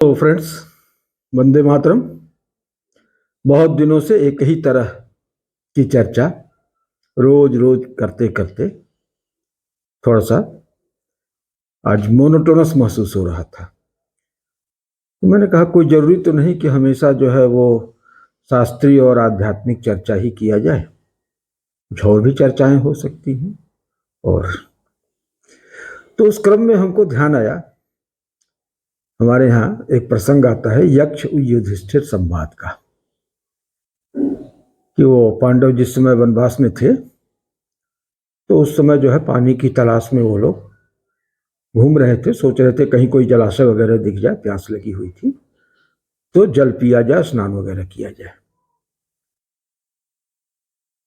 तो फ्रेंड्स, वंदे मातरम। बहुत दिनों से एक ही तरह की चर्चा रोज रोज करते करते थोड़ा सा आज मोनोटोनस महसूस हो रहा था। तो मैंने कहा कोई जरूरी तो नहीं कि हमेशा जो है वो शास्त्रीय और आध्यात्मिक चर्चा ही किया जाए, कुछ और भी चर्चाएं हो सकती हैं। और तो उस क्रम में हमको ध्यान आया, हमारे यहाँ एक प्रसंग आता है यक्ष युधिष्ठिर संवाद का, कि वो पांडव जिस समय वनवास में थे तो उस समय जो है पानी की तलाश में वो लोग घूम रहे थे, सोच रहे थे कहीं कोई जलाशय वगैरह दिख जाए, प्यास लगी हुई थी तो जल पिया जाए, स्नान वगैरह किया जाए।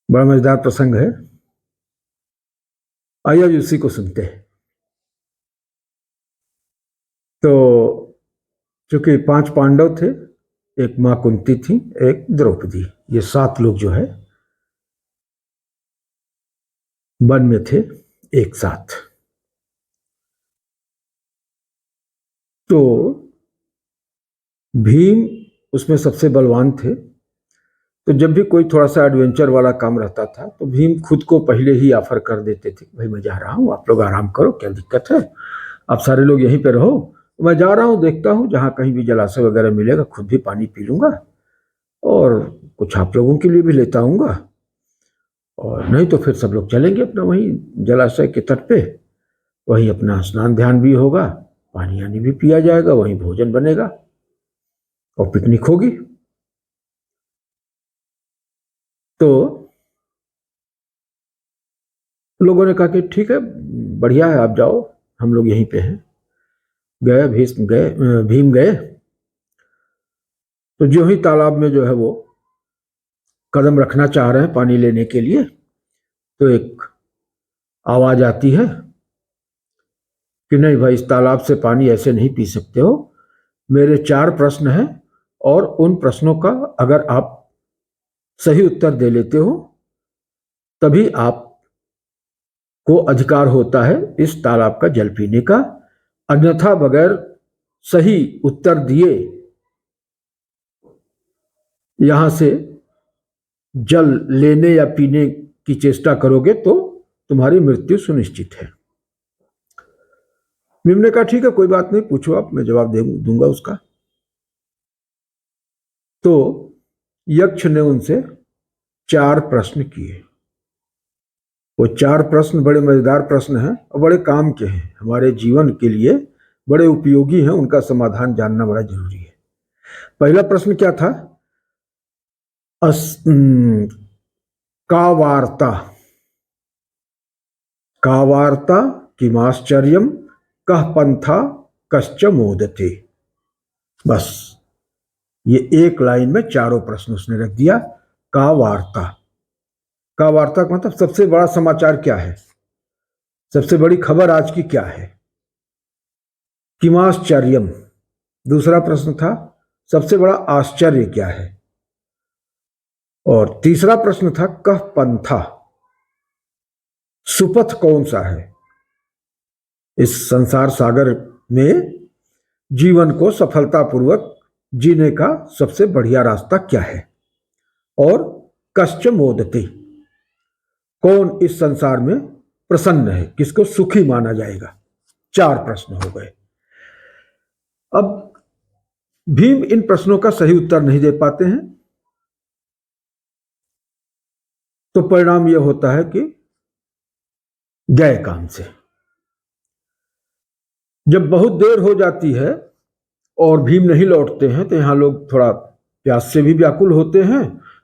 बड़ा मजेदार प्रसंग है, आइए उसी को सुनते हैं। तो चूंकि 5 पांडव थे, एक मां कुंती थी, एक द्रौपदी, ये 7 लोग जो है वन में थे एक साथ। तो भीम उसमें सबसे बलवान थे। तो जब भी कोई थोड़ा सा एडवेंचर वाला काम रहता था तो भीम खुद को पहले ही ऑफर कर देते थे, भाई मैं जा रहा हूँ, आप लोग आराम करो, क्या दिक्कत है, आप सारे लोग यहीं पे रहो, मैं जा रहा हूँ, देखता हूँ जहाँ कहीं भी जलाशय वगैरह मिलेगा खुद भी पानी पी लूंगा और कुछ आप लोगों के लिए भी लेता आऊँगा, और नहीं तो फिर सब लोग चलेंगे अपना वहीं जलाशय के तट पे, वहीं अपना स्नान ध्यान भी होगा, पानी आनी भी पिया जाएगा, वहीं भोजन बनेगा और पिकनिक होगी। तो लोगों ने कहा कि ठीक है, बढ़िया है, आप जाओ, हम लोग यहीं पे हैं। भीम गए। तो जो ही तालाब में जो है वो कदम रखना चाह रहे हैं पानी लेने के लिए, तो एक आवाज आती है कि नहीं भाई, इस तालाब से पानी ऐसे नहीं पी सकते हो, मेरे 4 प्रश्न हैं और उन प्रश्नों का अगर आप सही उत्तर दे लेते हो तभी आप को अधिकार होता है इस तालाब का जल पीने का, अन्यथा बगैर सही उत्तर दिए यहां से जल लेने या पीने की चेष्टा करोगे तो तुम्हारी मृत्यु सुनिश्चित है। भीम ने कहा ठीक है, कोई बात नहीं, पूछो आप, मैं जवाब दूंगा उसका। तो यक्ष ने उनसे 4 प्रश्न किए। वो 4 प्रश्न बड़े मजेदार प्रश्न हैं और बड़े काम के हैं, हमारे जीवन के लिए बड़े उपयोगी हैं, उनका समाधान जानना बड़ा जरूरी है। पहला प्रश्न क्या था? का वार्ता, का वार्ता किमाश्चर्यम कह पंथा कश्च मोदते। बस ये एक लाइन में चारों प्रश्न उसने रख दिया। का वार्ता, का वार्ता का मतलब सबसे बड़ा समाचार क्या है, सबसे बड़ी खबर आज की क्या है। किमाश्चर्यम दूसरा प्रश्न था, सबसे बड़ा आश्चर्य क्या है। और तीसरा प्रश्न था कह पंथा, सुपथ कौन सा है इस संसार सागर में, जीवन को सफलतापूर्वक जीने का सबसे बढ़िया रास्ता क्या है। और कश्च मोदते, कौन इस संसार में प्रसन्न है, किसको सुखी माना जाएगा। 4 प्रश्न हो गए। अब भीम इन प्रश्नों का सही उत्तर नहीं दे पाते हैं तो परिणाम यह होता है कि गए काम से। जब बहुत देर हो जाती है और भीम नहीं लौटते हैं तो यहां लोग थोड़ा प्यास से भी व्याकुल होते हैं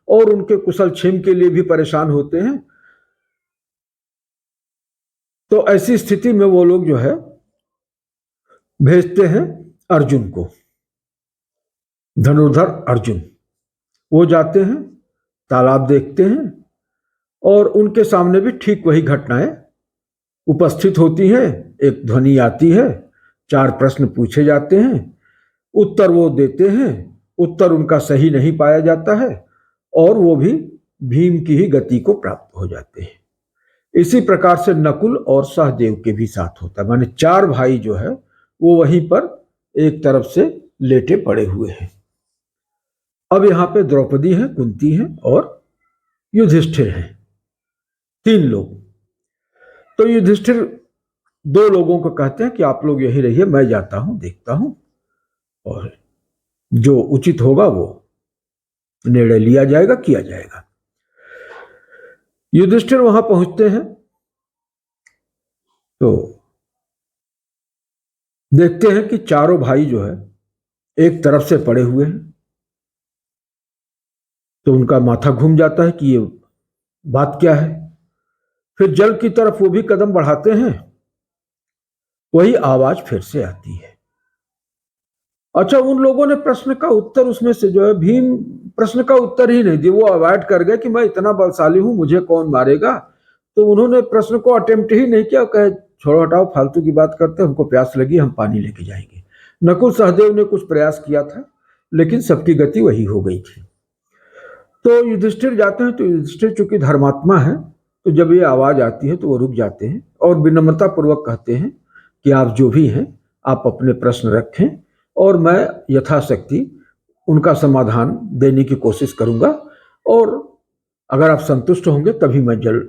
और उनके कुशल क्षेम के लिए भी परेशान होते हैं। तो ऐसी स्थिति में वो लोग जो है भेजते हैं अर्जुन को, धनुर्धर अर्जुन। वो जाते हैं, तालाब देखते हैं और उनके सामने भी ठीक वही घटनाएं उपस्थित होती हैं। एक ध्वनि आती है, 4 प्रश्न पूछे जाते हैं, उत्तर वो देते हैं, उत्तर उनका सही नहीं पाया जाता है और वो भी भीम की ही गति को प्राप्त हो जाते हैं। इसी प्रकार से नकुल और सहदेव के भी साथ होता है, माने 4 भाई जो है वो वहीं पर एक तरफ से लेटे पड़े हुए हैं। अब यहाँ पे द्रौपदी है, कुंती है और युधिष्ठिर हैं, 3 लोग। तो युधिष्ठिर 2 लोगों को कहते हैं कि आप लोग यही रहिए, मैं जाता हूं, देखता हूं और जो उचित होगा वो निर्णय लिया जाएगा, किया जाएगा। युधिष्ठिर वहां पहुंचते हैं तो देखते हैं कि चारों भाई जो है एक तरफ से पड़े हुए हैं। तो उनका माथा घूम जाता है कि ये बात क्या है। फिर जल की तरफ वो भी कदम बढ़ाते हैं, वही आवाज फिर से आती है। अच्छा, उन लोगों ने प्रश्न का उत्तर उसमें से जो है, भीम प्रश्न का उत्तर ही नहीं दिया, वो अवॉइड कर गए कि मैं इतना बलशाली हूं, मुझे कौन मारेगा। तो उन्होंने प्रश्न को अटेम्प्ट ही नहीं किया, कहे छोड़ो हटाओ, फालतू की बात करते, हमको प्यास लगी, हम पानी लेके जाएंगे। नकुल सहदेव ने कुछ प्रयास किया था, लेकिन सबकी गति वही हो गई थी। तो युधिष्ठिर जाते हैं, तो युधिष्ठिर चूंकि धर्मात्मा है, तो जब ये आवाज आती है तो वो रुक जाते हैं और विनम्रता पूर्वक कहते हैं कि आप जो भी हैं, आप अपने प्रश्न रखें और मैं यथाशक्ति उनका समाधान देने की कोशिश करूंगा, और अगर आप संतुष्ट होंगे तभी मैं जल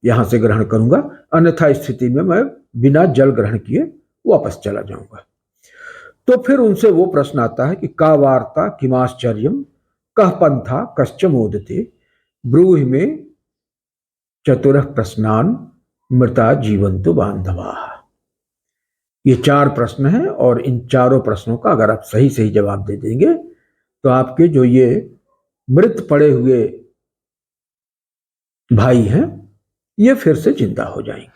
यहां से ग्रहण करूंगा, अन्यथा स्थिति में मैं बिना जल ग्रहण किए वापस चला जाऊंगा। तो फिर उनसे वो प्रश्न आता है कि का वार्ता किमाश्चर्यम कह पंथा कश्च मोदते ब्रूहि में चतुरः प्रश्नान मृता जीवंतु बांधवा। ये 4 प्रश्न हैं और इन चारों प्रश्नों का अगर आप सही सही जवाब दे देंगे तो आपके जो ये मृत पड़े हुए भाई हैं ये फिर से जिंदा हो जाएंगे।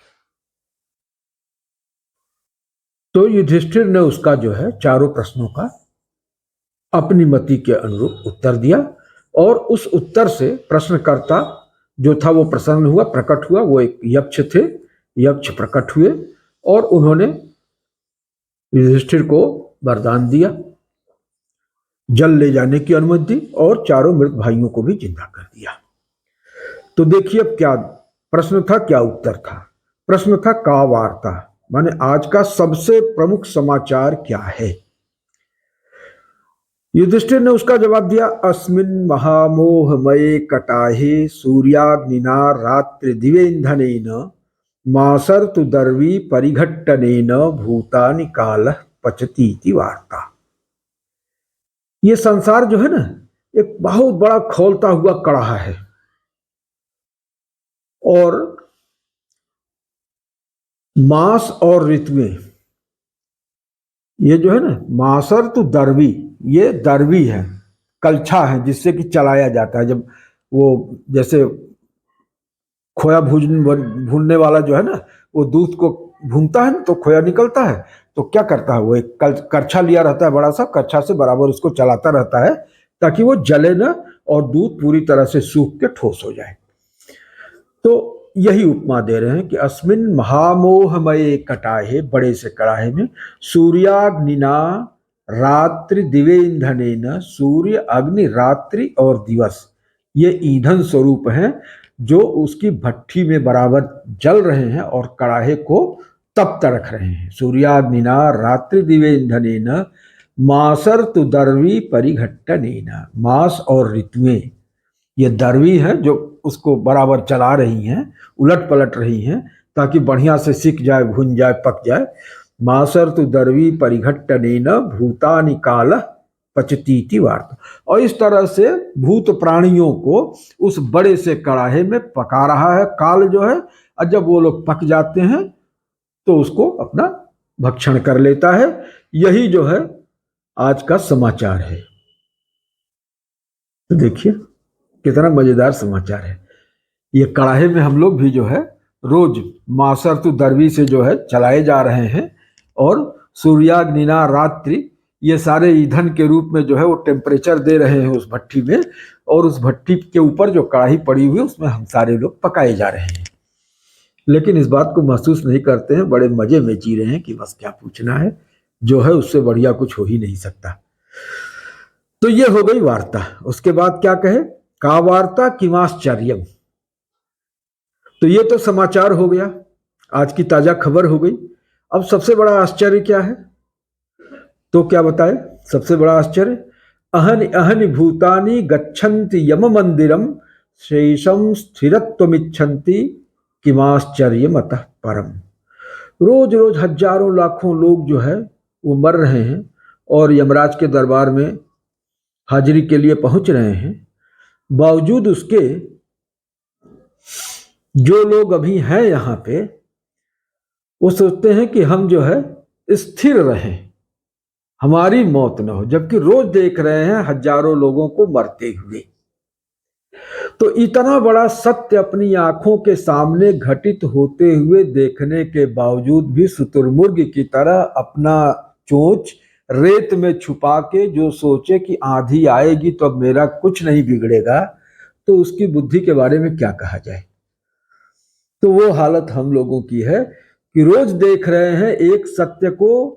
तो युधिष्ठिर ने उसका जो है चारों प्रश्नों का अपनी मति के अनुरूप उत्तर दिया, और उस उत्तर से प्रश्नकर्ता जो था वो प्रसन्न हुआ, प्रकट हुआ। वो एक यक्ष थे, यक्ष प्रकट हुए और उन्होंने युधिष्ठिर को वरदान दिया, जल ले जाने की अनुमति दी और चारों मृत भाइयों को भी जिंदा कर दिया। तो देखिए अब क्या प्रश्न था, क्या उत्तर था। प्रश्न था का वार्ता, माने आज का सबसे प्रमुख समाचार क्या है। युधिष्ठिर ने उसका जवाब दिया, अस्मिन् महामोहमये कटाहे सूर्याग्निना रात्रि दिवेंधनेन मासर्तु दर्वी परिघट्टनेन भूतानि कालः पचतीति वार्ता। ये संसार जो है ना, एक बहुत बड़ा खौलता हुआ कड़ाहा है, और मास और ऋतुएं, ये जो है ना, मासर तो दरवी, ये दरवी है, कलछा है जिससे कि चलाया जाता है। जब वो जैसे खोया भूनने वाला जो है ना, वो दूध को भूनता है ना तो खोया निकलता है, तो क्या करता है, वो एक करछा लिया रहता है, बड़ा सा करछा से बराबर उसको चलाता रहता है ताकि वो जले ना और दूध पूरी तरह से सूख के ठोस हो जाए। तो यही उपमा दे रहे हैं कि अस्मिन महामोहमय कटाहे, बड़े से कड़ाहे में, सूर्याग्निना रात्रि दिवेंधनेन, सूर्य अग्नि रात्रि और दिवस ये ईंधन स्वरूप हैं जो उसकी भट्ठी में बराबर जल रहे हैं और कड़ाहे को तप्त रख रहे हैं। सूर्याग्निना रात्रि दिवेंधनेन मासर तु दर्वी परिघट्टनेन, मास और ऋतुएं ये दरवी हैं जो उसको बराबर चला रही हैं, उलट पलट रही हैं ताकि बढ़िया से सिक जाए, भुन जाए, पक जाए। मासर तु दरवी परिघट्टनेन भूतानि कालः पचतीति वार्ता। और इस तरह से भूत प्राणियों को उस बड़े से कड़ाहे में पका रहा है काल जो है, और जब वो लोग पक जाते हैं तो उसको अपना भक्षण कर लेता है। यही जो है आज का समाचार है। तो देखिए कितना मजेदार समाचार है। ये कड़ाहे में हम लोग भी जो है रोज मासर तु दरवी से जो है चलाए जा रहे हैं, और सूर्याग्निना रात्रि ये सारे ईंधन के रूप में जो है वो टेम्परेचर दे रहे हैं उस भट्टी में, और उस भट्टी के ऊपर जो कड़ाही पड़ी हुई है उसमें हम सारे लोग पकाए जा रहे हैं। लेकिन इस बात को महसूस नहीं करते हैं, बड़े मजे में जी रहे हैं कि बस क्या पूछना है, जो है उससे बढ़िया कुछ हो ही नहीं सकता। तो ये हो गई वार्ता। उसके बाद क्या कहे, का वार्ता किमाश्चर्यम। तो ये तो समाचार हो गया, आज की ताजा खबर हो गई। अब सबसे बड़ा आश्चर्य क्या है, तो क्या बताए, सबसे बड़ा आश्चर्य, अहनि अहनि भूतानि गच्छन्ति यम मंदिरम शेषम स्थिरत्वमिच्छन्ति किमाश्चर्यमतः परम। रोज रोज हजारों लाखों लोग जो है वो मर रहे हैं और यमराज के दरबार में हाजिरी के लिए पहुंच रहे हैं। बावजूद उसके जो लोग अभी हैं यहाँ पे वो सोचते हैं कि हम जो है स्थिर रहें, हमारी मौत न हो, जबकि रोज देख रहे हैं हजारों लोगों को मरते हुए। तो इतना बड़ा सत्य अपनी आंखों के सामने घटित होते हुए देखने के बावजूद भी शुतुरमुर्ग की तरह अपना चोंच रेत में छुपा के जो सोचे कि आंधी आएगी तो अब मेरा कुछ नहीं बिगड़ेगा, तो उसकी बुद्धि के बारे में क्या कहा जाए। तो वो हालत हम लोगों की है कि रोज देख रहे हैं एक सत्य को,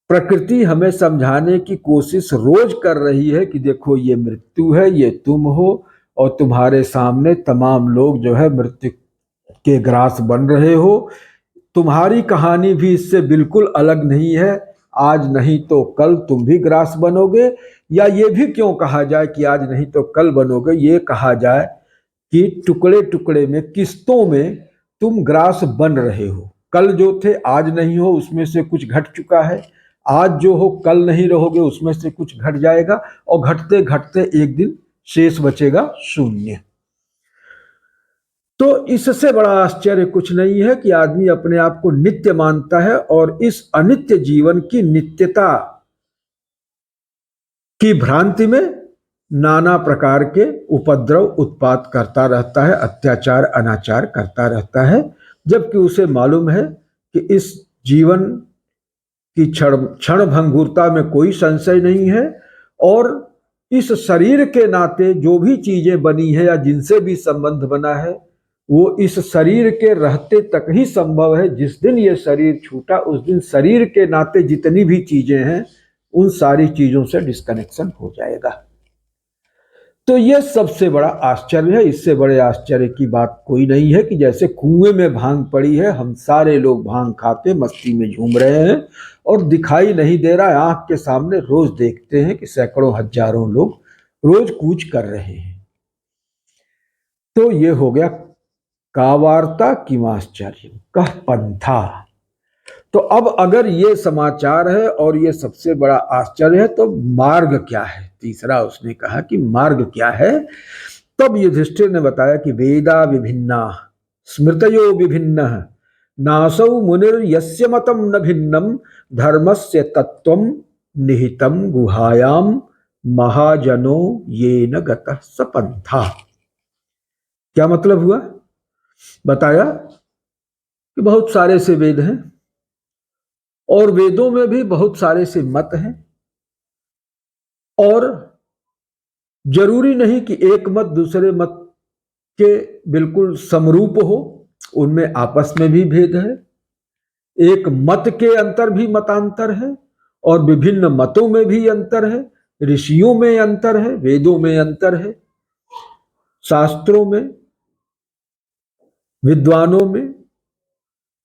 प्रकृति हमें समझाने की कोशिश रोज कर रही है कि देखो ये मृत्यु है, ये तुम हो, और तुम्हारे सामने तमाम लोग जो है मृत्यु के ग्रास बन रहे हो। तुम्हारी कहानी भी इससे बिल्कुल अलग नहीं है, आज नहीं तो कल तुम भी ग्रास बनोगे। या ये भी क्यों कहा जाए कि आज नहीं तो कल बनोगे, ये कहा जाए कि टुकड़े टुकड़े में, किस्तों में तुम ग्रास बन रहे हो। कल जो थे आज नहीं हो, उसमें से कुछ घट चुका है, आज जो हो कल नहीं रहोगे, उसमें से कुछ घट जाएगा, और घटते घटते एक दिन शेष बचेगा शून्य। तो इससे बड़ा आश्चर्य कुछ नहीं है कि आदमी अपने आप को नित्य मानता है और इस अनित्य जीवन की नित्यता की भ्रांति में नाना प्रकार के उपद्रव उत्पात करता रहता है, अत्याचार अनाचार करता रहता है, जबकि उसे मालूम है कि इस जीवन की क्षण भंगुरता में कोई संशय नहीं है, और इस शरीर के नाते जो भी चीजें बनी है या जिनसे भी संबंध बना है वो इस शरीर के रहते तक ही संभव है। जिस दिन ये शरीर छूटा उस दिन शरीर के नाते जितनी भी चीजें हैं उन सारी चीजों से डिस्कनेक्शन हो जाएगा। तो यह सबसे बड़ा आश्चर्य है। इससे बड़े आश्चर्य की बात कोई नहीं है कि जैसे कुएं में भांग पड़ी है, हम सारे लोग भांग खा के मस्ती में झूम रहे हैं और दिखाई नहीं दे रहा है, आंख के सामने रोज देखते हैं कि सैकड़ों हजारों लोग रोज कूच कर रहे हैं। तो ये हो गया का वार्ता किमाश्चर्य कह पंथा। तो अब अगर ये समाचार है और ये सबसे बड़ा आश्चर्य है तो मार्ग क्या है। तीसरा उसने कहा कि मार्ग क्या है। तब युधिष्ठिर ने बताया कि वेदा विभिन्ना स्मृतयो विभिन्न नासौ मुनिर यस्य मतम न भिन्नम धर्मस्य तत्वम निहितम गुहायाम महाजनो ये न गतः सपंथा। क्या मतलब हुआ, बताया कि बहुत सारे से वेद हैं और वेदों में भी बहुत सारे से मत हैं, और जरूरी नहीं कि एक मत दूसरे मत के बिल्कुल समरूप हो, उनमें आपस में भी भेद है। एक मत के अंतर भी मतांतर है और विभिन्न मतों में भी अंतर है, ऋषियों में अंतर है, वेदों में अंतर है, शास्त्रों में, विद्वानों में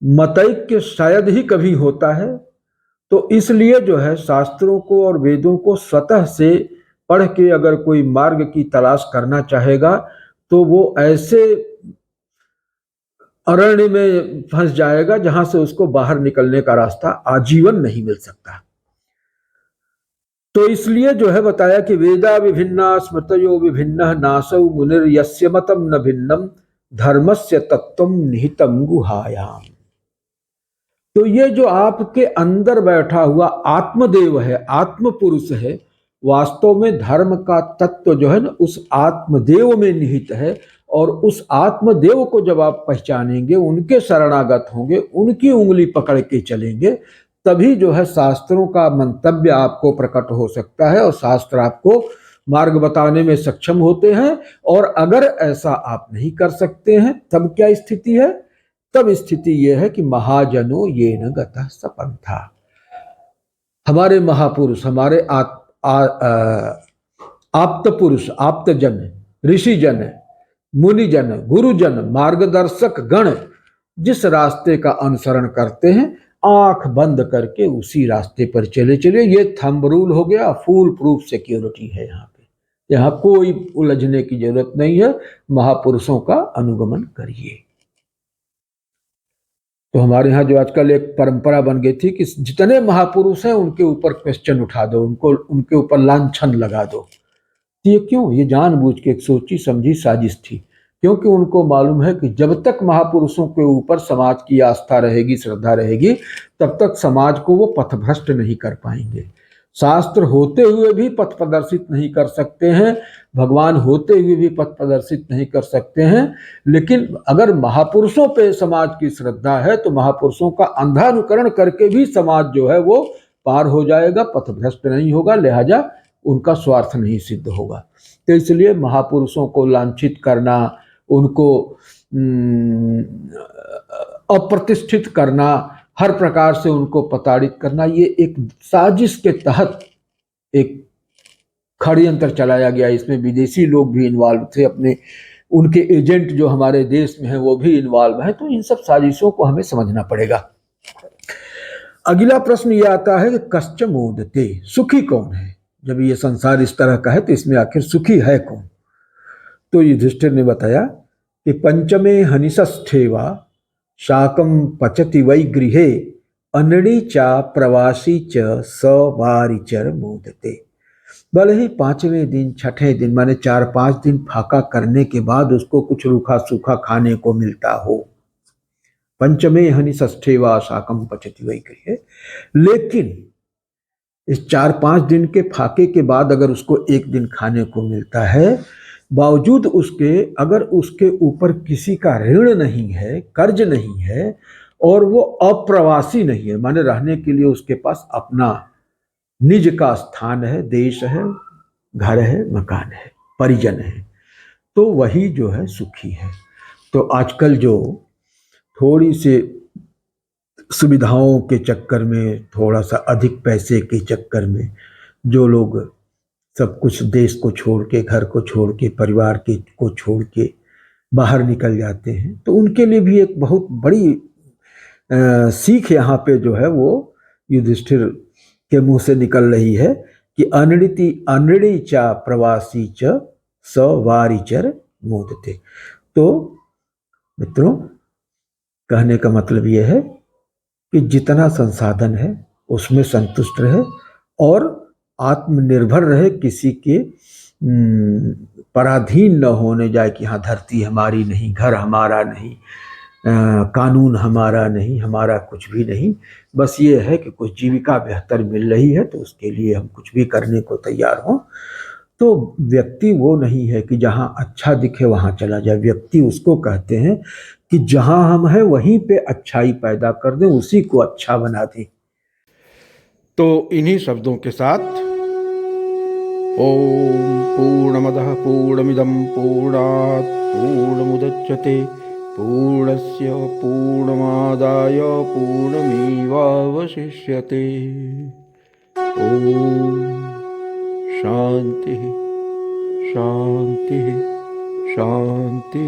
मतैक्य शायद ही कभी होता है। तो इसलिए जो है शास्त्रों को और वेदों को स्वतः से पढ़ के अगर कोई मार्ग की तलाश करना चाहेगा तो वो ऐसे अरण्य में फंस जाएगा जहां से उसको बाहर निकलने का रास्ता आजीवन नहीं मिल सकता। तो इसलिए जो है बताया कि वेदा विभिन्ना स्मृतयो विभिन्न नासौ मुनिर यस्य मतम न भिन्नम धर्मस्य तत्वम निहितम गुहायाम। तो ये जो आपके अंदर बैठा हुआ आत्मदेव है, आत्म पुरुष है, वास्तव में धर्म का तत्व जो है ना उस आत्मदेव में निहित है। और उस आत्मदेव को जब आप पहचानेंगे, उनके शरणागत होंगे, उनकी उंगली पकड़ के चलेंगे, तभी जो है शास्त्रों का मंतव्य आपको प्रकट हो सकता है और शास्त्र आपको मार्ग बताने में सक्षम होते हैं। और अगर ऐसा आप नहीं कर सकते हैं तब क्या स्थिति है, तब स्थिति यह है कि महाजनो ये न गतः सपंथा। हमारे महापुरुष, हमारे आप्त पुरुष, आप्तजन, ऋषिजन, मुनिजन, गुरुजन, मार्गदर्शक गण जिस रास्ते का अनुसरण करते हैं, आंख बंद करके उसी रास्ते पर चले चले। ये थंब रूल हो गया, फुल प्रूफ सिक्योरिटी है यहाँ पे। यहाँ कोई उलझने की जरूरत नहीं है, महापुरुषों का अनुगमन करिए। तो हमारे यहाँ जो आजकल एक परंपरा बन गई थी कि जितने महापुरुष हैं उनके ऊपर क्वेश्चन उठा दो, उनको उनके ऊपर लांछन लगा दो। ये क्यों? ये जानबूझ के एक सोची समझी साजिश थी, क्योंकि उनको मालूम है कि जब तक महापुरुषों के ऊपर समाज की आस्था रहेगी, श्रद्धा रहेगी, तब तक समाज को वो पथभ्रष्ट नहीं कर पाएंगे। शास्त्र होते हुए भी पथ प्रदर्शित नहीं कर सकते हैं, भगवान होते हुए भी पथ प्रदर्शित नहीं कर सकते हैं। लेकिन अगर महापुरुषों पे समाज की श्रद्धा है तो महापुरुषों का अंधानुकरण करके भी समाज जो है वो पार हो जाएगा, पथभ्रष्ट नहीं होगा, लिहाजा उनका स्वार्थ नहीं सिद्ध होगा। तो इसलिए महापुरुषों को लांछित करना, उनको अप्रतिष्ठित करना, हर प्रकार से उनको प्रताड़ित करना, ये एक साजिश के तहत एक षड्यंत्र चलाया गया। इसमें विदेशी लोग भी इन्वॉल्व थे, अपने उनके एजेंट जो हमारे देश में हैं वो भी इन्वॉल्व हैं। तो इन सब साजिशों को हमें समझना पड़ेगा। अगला प्रश्न ये आता है कि कश्च मोदते, सुखी कौन है? जब ये संसार इस तरह का है तो इसमें आखिर सुखी है कौन? तो युधिष्ठिर ने बताया कि पंचमे हनिषस्थेवा शाकम पचति वै गृहे अनड़ी चा प्रवासी च सवारिचर मोदते। भले ही पांचवें दिन, छठे दिन, माने 4-5 दिन फाका करने के बाद उसको कुछ रूखा सूखा खाने को मिलता हो, पंचमे हनिषस्थेवा शाकम पचति वै गृहे, लेकिन इस 4-5 दिन के फाके के बाद अगर उसको एक दिन खाने को मिलता है, बावजूद उसके, अगर उसके ऊपर किसी का ऋण नहीं है, कर्ज नहीं है, और वो अप्रवासी नहीं है, माने रहने के लिए उसके पास अपना निज का स्थान है, देश है, घर है, मकान है, परिजन है, तो वही जो है सुखी है। तो आजकल जो थोड़ी सी सुविधाओं के चक्कर में, थोड़ा सा अधिक पैसे के चक्कर में जो लोग सब कुछ देश को छोड़ के, घर को छोड़ के, परिवार के को छोड़ के बाहर निकल जाते हैं, तो उनके लिए भी एक बहुत बड़ी सीख यहाँ पे जो है वो युधिष्ठिर के मुंह से निकल रही है कि अनृणी चा प्रवासी च सवारिचर मोदते। तो मित्रों, कहने का मतलब यह है कि जितना संसाधन है उसमें संतुष्ट रहे और आत्मनिर्भर रहे, किसी के पराधीन न होने जाए कि हाँ धरती हमारी नहीं, घर हमारा नहीं, कानून हमारा नहीं, हमारा कुछ भी नहीं। बस ये है कि कुछ जीविका बेहतर मिल रही है तो उसके लिए हम कुछ भी करने को तैयार हों। तो व्यक्ति वो नहीं है कि जहाँ अच्छा दिखे वहाँ चला जाए। व्यक्ति उसको कहते हैं कि जहाँ हम हैं वहीं पे अच्छाई पैदा कर दें, उसी को अच्छा बना दें। तो इन्हीं शब्दों के साथ ओम पूर्णमदः पूर्णमिदं पूर्णात् पूर्णमुदच्यते पूर्णस्य पूर्णमादाय पूर्णमेवावशिष्यते। ओम शांति शांति शांति।